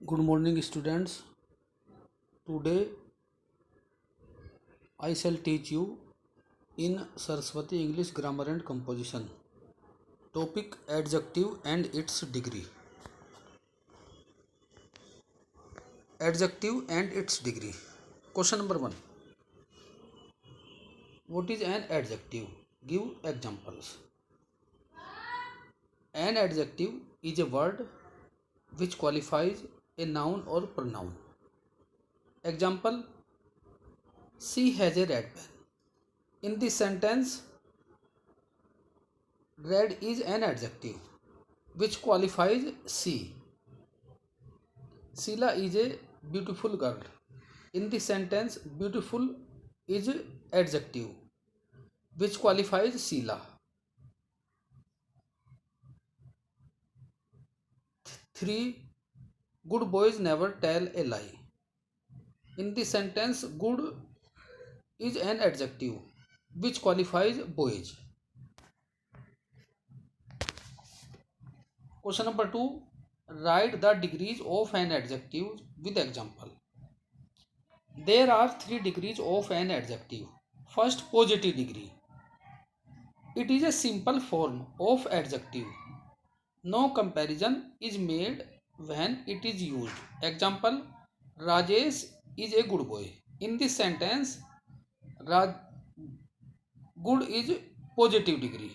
Good morning, students. Today I shall teach you in Saraswati English Grammar and Composition. Topic: Adjective and its degree. Adjective and its degree. Question number 1. What is an adjective? Give examples. An adjective is a word which qualifies a noun or pronoun. Example: She has a red pen. In this sentence, red is an adjective which qualifies she. Sheila is a beautiful girl. In this sentence, beautiful is adjective which qualifies Sheila. 3. Good boys never tell a lie. In this sentence, good is an adjective which qualifies boys. Question number 2. Write the degrees of an adjective with example. There are 3 degrees of an adjective. First, positive degree. It is a simple form of adjective. No comparison is made when it is used. Example: Rajesh is a good boy. In this sentence, Raj, good is positive degree.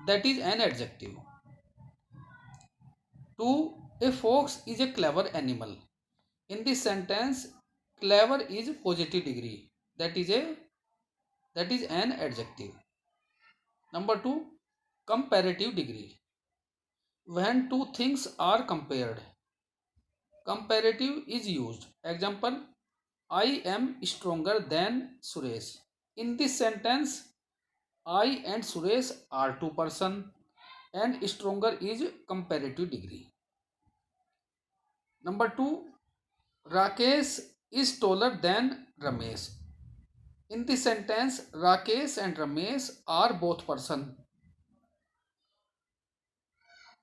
That is an adjective. 2. A fox is a clever animal. In this sentence, clever is positive degree. That is an adjective. Number 2. Comparative degree. When two things are compared, comparative is used. Example: I am stronger than Suresh. In this sentence, I and Suresh are two persons and stronger is comparative degree. Number 2. Rakesh is taller than Ramesh. In this sentence, Rakesh and Ramesh are both persons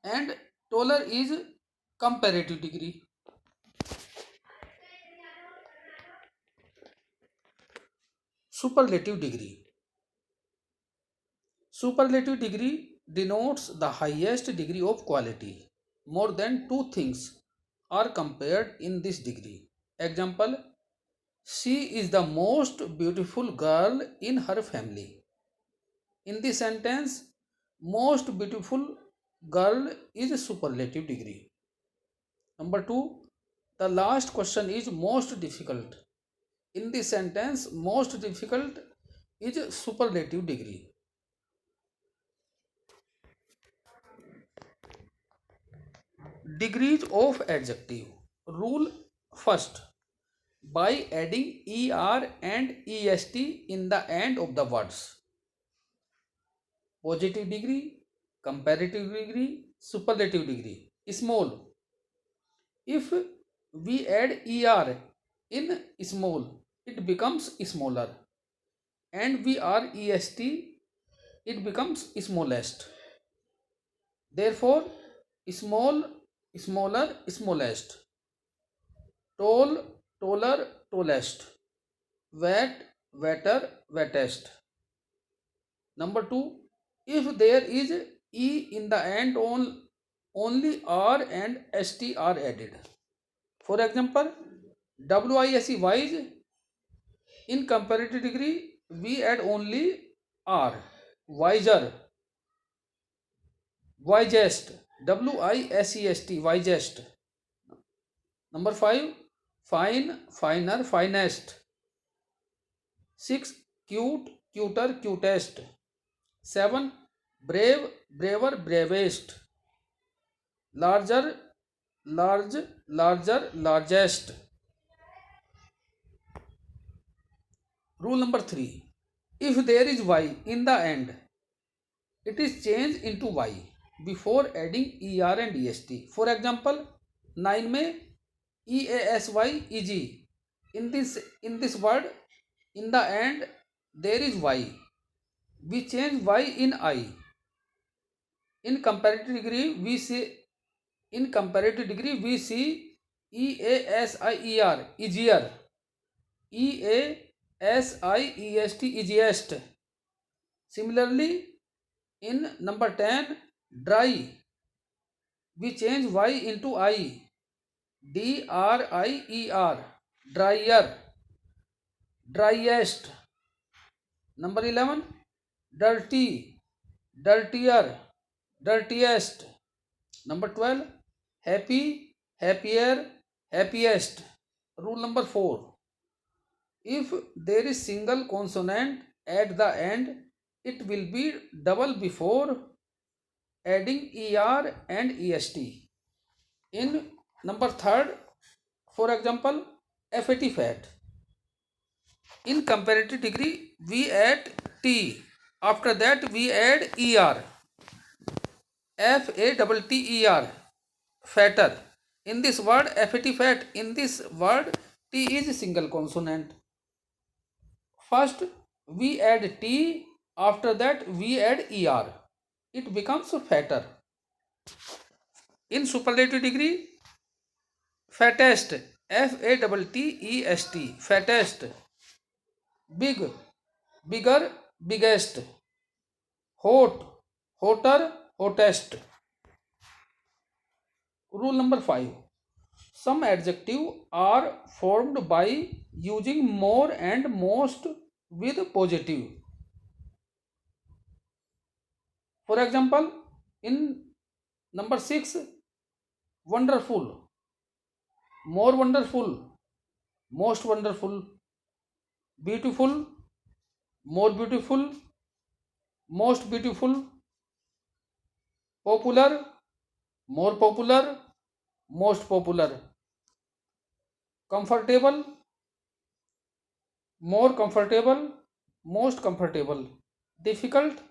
and taller is comparative degree. Superlative degree. Superlative degree denotes the highest degree of quality. More than two things are compared in this degree. Example: She is the most beautiful girl in her family. In this sentence, most beautiful girl is a superlative degree. Number 2, the last question is most difficult. In this sentence, most difficult is superlative degree. Degrees of adjective. Rule first. By adding er and est in the end of the words. Positive degree, comparative degree, superlative degree. Small. If we add er in small, it becomes smaller. And we are est, it becomes smallest. Therefore, small, smaller, smallest. Tall, taller, tallest. Wet, wetter, wettest. Number 2, if there is e in the end, only r and st are added. For example, wise, wise, in comparative degree we add only r. Wiser, wisest, wisest, wisest. Number 5, fine, finer, finest. 6, cute, cuter, cutest. 7, brave, braver, bravest. Larger, large, larger, largest. Rule number 3. If there is y in the end, it is changed into y before adding er and est. For example, 9 में easy, easy. In this word, in the end, there is y. We change y in I. In comparative degree, we see EASIER, easier. EASIEST, easiest. Similarly, in number 10, dry, we change Y into I. DRIER, drier, driest. Number 11, dirty, dirtier, dirtiest. Number 12, happy, happier, happiest. Rule number 4, if there is single consonant at the end, it will be double before adding ER and EST. In number 3rd, for example, FAT, fat. In comparative degree, we add T. After that, we add ER. FATTER, fatter. In this word, FAT, fat. In this word, T is single consonant. First, we add T. After that, we add ER. It becomes fatter. In superlative degree, fattest. FATTEST, fattest. Big, bigger, biggest. Hot, hotter, hottest. Rule number 5. Some adjectives are formed by using more and most with positive. For example, in number 6, wonderful, more wonderful, most wonderful, beautiful, more beautiful, most beautiful, popular, more popular, most popular, comfortable, more comfortable, most comfortable, difficult,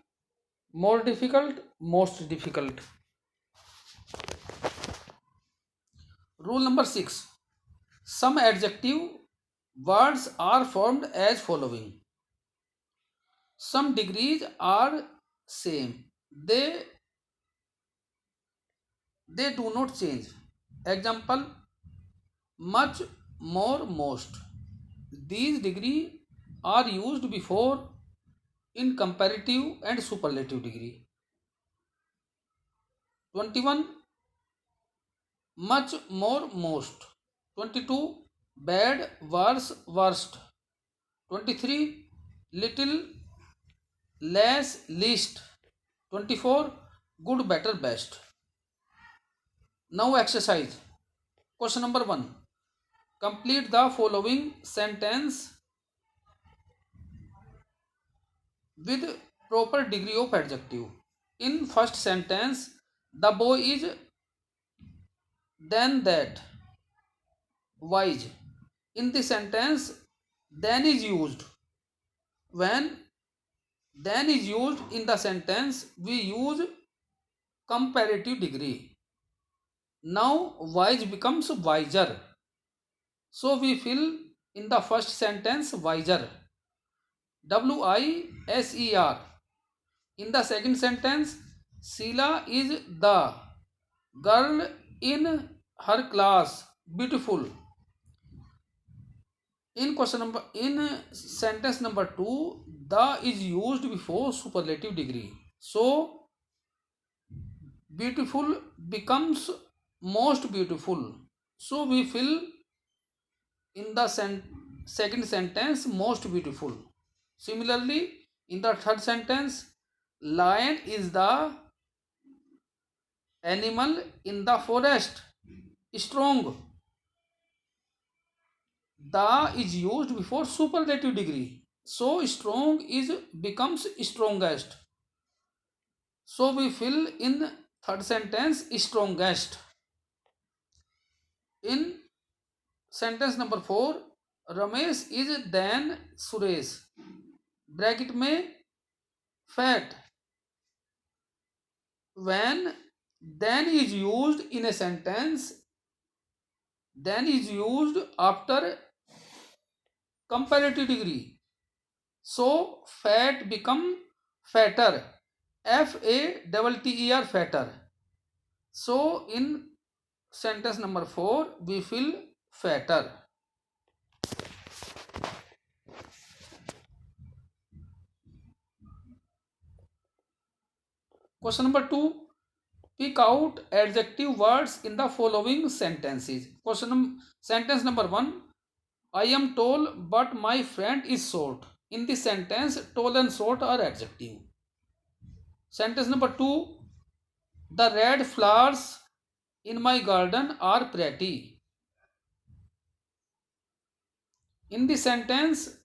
more difficult, most difficult. Rule number 6. Some adjective words are formed as following. Some degrees are same. They do not change. Example, much, more, most. These degrees are used before in comparative and superlative degree. 21, much, more, most. 22, bad, worse, worst. 23, little, less, least. 24, good, better, best. Now exercise. Question number 1. Complete the following sentence with proper degree of adjective. In first sentence, the boy is than that, wise. In this sentence, then is used. When then is used in the sentence, we use comparative degree. Now wise becomes wiser. So we fill in the first sentence wiser. WISER. In the second sentence, Sheila is the girl in her class, beautiful. In sentence number 2, the is used before superlative degree. So beautiful becomes most beautiful. So we fill in the second sentence most beautiful. Similarly, in the third sentence, lion is the animal in the forest, strong. The is used before superlative degree. So strong is becomes strongest. So we fill in third sentence strongest. In sentence number 4, Ramesh is than Suresh. Bracket में fat. When then is used in a sentence, then is used after comparative degree. So fat become fatter. FATTER, fatter. So in sentence number 4, we feel fatter. Question number 2, pick out adjective words in the following sentences. Sentence number 1, I am tall but my friend is short. In this sentence, tall and short are adjective. Sentence number 2, the red flowers in my garden are pretty. In this sentence,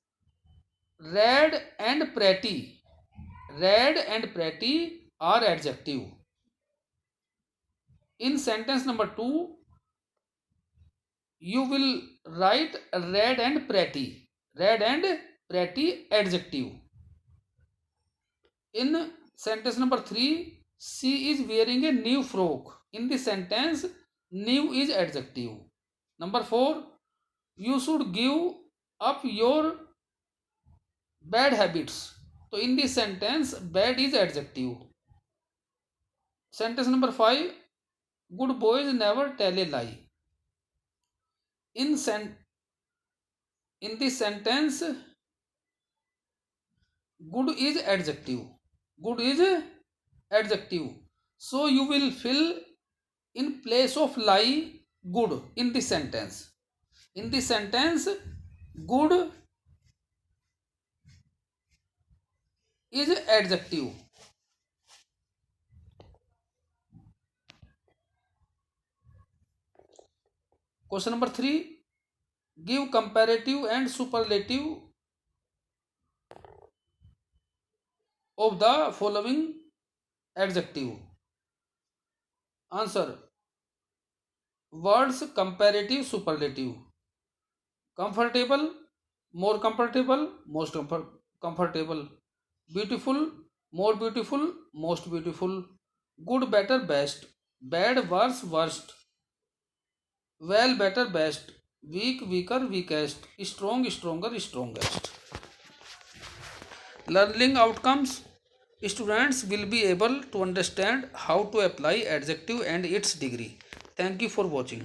red and pretty are adjective. In sentence number 2, you will write red and pretty adjective. In sentence number 3, she is wearing a new frock. In this sentence, new is adjective. Number 4, you should give up your bad habits. So in this sentence, bad is adjective. Sentence number 5, good boys never tell a lie. In this sentence, good is adjective. So you will fill in place of lie good in this sentence. In this sentence, good is adjective. Question number 3, give comparative and superlative of the following adjective. Answer, words comparative, superlative. Comfortable, more comfortable, most comfortable. Beautiful, more beautiful, most beautiful. Good, better, best. Bad, worse, worst. Well, better, best. Weak, weaker, weakest. Strong, stronger, strongest. Learning outcomes, students will be able to understand how to apply adjective and its degree. Thank you for watching.